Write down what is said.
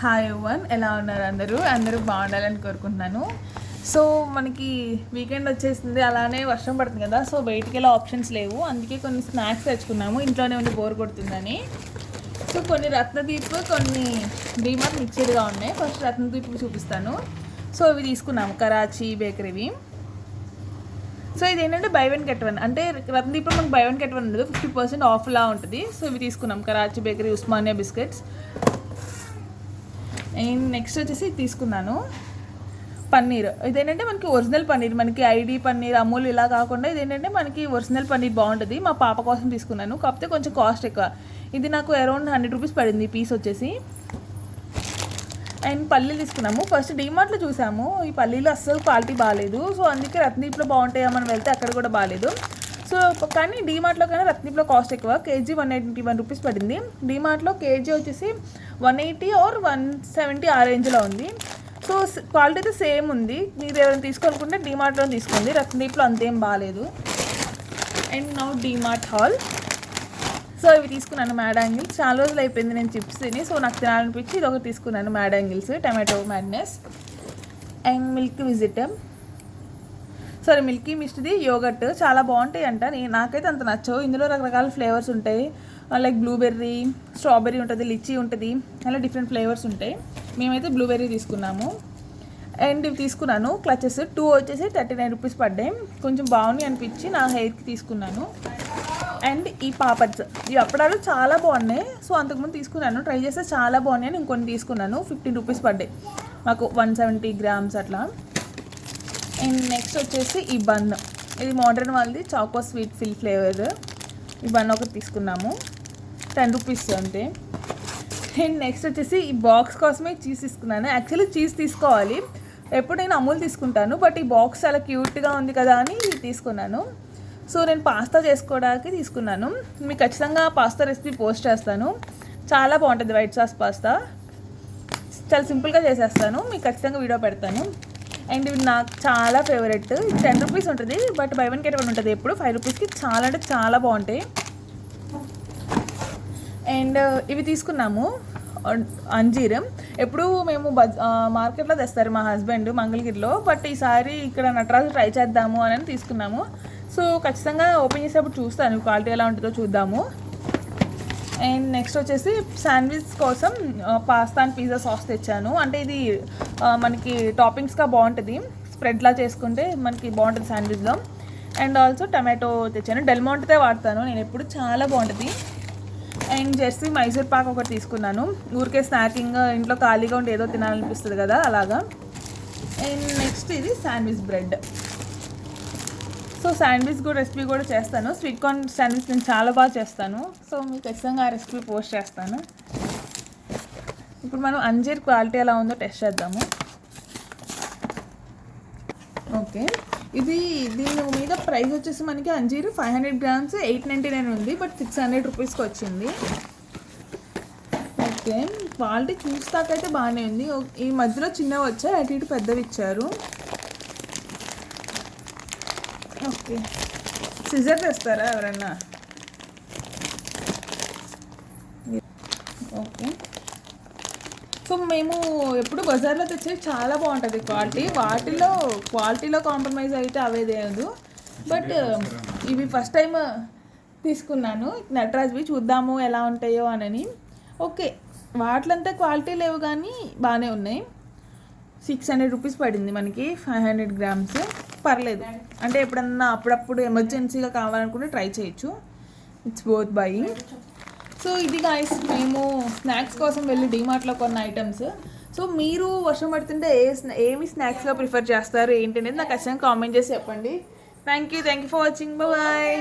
Hi ఎవన్, ఎలా ఉన్నారు? అందరూ బాగుండాలని కోరుకుంటున్నాను. సో మనకి వీకెండ్ వచ్చేసింది, అలానే వర్షం పడుతుంది కదా. సో బయటికి వెళ్ళే ఆప్షన్స్ లేవు, అందుకే కొన్ని స్నాక్స్ తెచ్చుకున్నాము. ఇంట్లోనే ఉండి బోర్ కొడుతుందని. సో కొన్ని రత్నదీప్, కొన్ని డీమార్ట్ మిక్స్డ్గా ఉన్నాయి. ఫస్ట్ రత్నదీప్ చూపిస్తాను. సో ఇవి తీసుకున్నాము, కరాచీ బేకరీవి. సో ఇది ఏంటంటే బై వన్ గెట్ వన్, అంటే రత్నదీప్లో మనకు బై వన్ గెట్ వన్ ఉండదు, 50% ఆఫ్లా ఉంటుంది. సో ఇవి తీసుకున్నాం, Karachi bakery Osmania biscuits. And next వచ్చేసి తీసుకున్నాను పన్నీర్. ఇదేంటంటే మనకి ఒరిజినల్ పన్నీర్, మనకి ఐడి పన్నీర్, అమూల్ ఇలా కాకుండా ఇదేంటంటే మనకి ఒరిజినల్ పన్నీర్ బాగుంటుంది. మా పాప కోసం తీసుకున్నాను, కాకపోతే కొంచెం కాస్ట్ ఎక్కువ. ఇది నాకు అరౌండ్ 100 రూపీస్ పడింది పీస్ వచ్చేసి. అండ్ పల్లీలు తీసుకున్నాము. ఫస్ట్ డీమార్ట్లో చూసాము, ఈ పల్లీలు అస్సలు క్వాలిటీ బాగాలేదు. సో అందుకే రత్నదీప్లో బాగుంటాయో మనం వెళ్తే అక్కడ కూడా బాగాలేదు. సో కానీ డీమార్ట్లో కన్నా రత్నదీప్లో కాస్ట్ ఎక్కువ. కేజీ 181 రూపీస్ పడింది. డీమార్ట్లో కేజీ వచ్చేసి 180 ఆర్ 170 ఆ రేంజ్లో ఉంది. సో క్వాలిటీ అయితే సేమ్ ఉంది. మీరు ఎవరైనా తీసుకోవాలనుకుంటే డీమార్ట్లో తీసుకోండి, రత్నదీప్లో అంతేం బాగాలేదు. And now DMart hall. So ఇవి తీసుకున్నాను, మ్యాడ్ యాంగిల్స్. చాలా రోజులు అయిపోయింది నేను చిప్స్ తిని, సో నాకు తినాలనిపించి ఇది ఒకటి తీసుకున్నాను, mad angles tomato madness. And milk visit, sorry milky మిస్ట్ది యోగట్, చాలా బాగుంటాయి అంట. నాకైతే అంత నచ్చవు. ఇందులో రకరకాల ఫ్లేవర్స్ ఉంటాయి, లైక్ బ్లూబెర్రీ, స్ట్రాబెర్రీ ఉంటుంది, లిచీ ఉంటుంది, అలా డిఫరెంట్ ఫ్లేవర్స్ ఉంటాయి. మేమైతే బ్లూబెర్రీ తీసుకున్నాము. అండ్ ఇవి తీసుకున్నాను క్లచెస్, 2 వచ్చేసి 39 రూపీస్ పడ్డాయి. కొంచెం బాగున్నాయి అనిపించి నా హెయిర్కి తీసుకున్నాను. అండ్ ఈ పాపడ్స్, ఈ అప్పడాలు చాలా బాగున్నాయి. సో అంతకుముందు తీసుకున్నాను, ట్రై చేస్తే చాలా బాగున్నాయి అని ఇంకొన్ని తీసుకున్నాను. 15 రూపీస్ పడ్డాయి మాకు, 170 గ్రామ్స్ అట్లా. అండ్ నెక్స్ట్ వచ్చేసి ఈ బన్, ఇది మోడర్న్ వాళ్ళది చాకో స్వీట్ ఫిల్ ఫ్లేవర్. ఈ బన్ ఒకటి తీసుకున్నాము, 10 రూపీస్ అంతే. అండ్ నెక్స్ట్ వచ్చేసి ఈ బాక్స్ కోసమే చీజ్ తీసుకున్నాను. యాక్చువల్లీ చీజ్ తీసుకోవాలి, ఎప్పుడు నేను అమూల్ తీసుకుంటాను, బట్ ఈ బాక్స్ చాలా క్యూట్గా ఉంది కదా అని తీసుకున్నాను. సో నేను పాస్తా చేసుకోవడానికి తీసుకున్నాను. మీకు ఖచ్చితంగా పాస్తా రెసిపీ పోస్ట్ చేస్తాను, చాలా బాగుంటుంది వైట్ సాస్ పాస్తా. చాలా సింపుల్గా చేసేస్తాను, మీకు ఖచ్చితంగా వీడియో పెడతాను. అండ్ ఇవి నాకు చాలా ఫేవరెట్. 10 రూపీస్ ఉంటుంది, but by one get one ఉంటుంది ఎప్పుడు. 5 రూపీస్కి చాలా అంటే చాలా బాగుంటాయి. అండ్ ఇవి తీసుకున్నాము అంజీరం. ఎప్పుడు మేము మార్కెట్లో తెస్తారు మా హస్బెండ్ మంగళగిరిలో, బట్ ఈసారి ఇక్కడ నటరాజు ట్రై చేద్దాము అని తీసుకున్నాము. సో ఖచ్చితంగా ఓపెన్ చేసేటప్పుడు చూస్తాను క్వాలిటీ ఎలా ఉంటుందో చూద్దాము. అండ్ నెక్స్ట్ వచ్చేసి శాండ్విచ్ కోసం పాస్తా అండ్ పిజ్జా సాస్ తెచ్చాను. అంటే ఇది మనకి టాపింగ్స్గా బాగుంటుంది, స్ప్రెడ్లా చేసుకుంటే మనకి బాగుంటుంది శాండ్విచ్లో. అండ్ ఆల్సో టమాటో తెచ్చాను, డెల్మాంటే వాడతాను నేను ఎప్పుడు, చాలా బాగుంటుంది. అండ్ జెర్సీ మైసూర్ పాక్ ఒకటి తీసుకున్నాను, ఊరికే స్నాకింగ్, ఇంట్లో ఖాళీగా ఉండి ఏదో తినాలనిపిస్తుంది కదా అలాగా. అండ్ నెక్స్ట్ ఇది శాండ్విచ్ బ్రెడ్. సో శాండ్విచ్ కూడా రెసిపీ కూడా చేస్తాను, స్వీట్ కార్న్ శాండ్విచ్ నేను చాలా బాగా చేస్తాను. సో మీకు ఖచ్చితంగా ఆ రెసిపీ పోస్ట్ చేస్తాను. ఇప్పుడు మనం అంజీర్ క్వాలిటీ ఎలా ఉందో టెస్ట్ చేద్దాము. ఓకే, దీని మీద ప్రైస్ వచ్చేసి మనకి అంజీర్ 500 గ్రామ్స్ 899 ఉంది, బట్ 600 రూపీస్కి వచ్చింది. ఓకే, క్వాలిటీ చూస్తాకైతే బాగానే ఉంది. ఈ మధ్యలో చిన్నవి వచ్చాయి, అటు ఇటు పెద్దవి ఇచ్చారు. ఓకే, సిజర్ తెస్తారా ఎవరన్నా? ఓకే, సో మేము ఎప్పుడు బజార్లో తెచ్చేవి చాలా బాగుంటుంది క్వాలిటీ, క్వాలిటీలో కాంప్రమైజ్ అయితే అవేదేదు. బట్ ఇవి ఫస్ట్ టైం తీసుకున్నాను నటరాజ్వి, చూద్దాము ఎలా ఉంటాయో అని. ఓకే, వాటిలంతా క్వాలిటీ లేవు కానీ బాగానే ఉన్నాయి. 600 రూపీస్ పడింది మనకి, 500 గ్రామ్స్. పర్లేదు, అంటే ఎప్పుడన్నా అప్పుడప్పుడు ఎమర్జెన్సీగా కావాలనుకుంటే ట్రై చేయొచ్చు. It's both by. సో ఇది గాయ్స్, మేము స్నాక్స్ కోసం వెళ్ళి డీమార్ట్లో కొన్న ఐటమ్స్. సో మీరు వర్షం పడుతుంటే ఏమి స్నాక్స్గా ప్రిఫర్ చేస్తారు ఏంటి అనేది నాకు ఖచ్చితంగా కామెంట్ చేసి చెప్పండి. Thank you for watching, bye.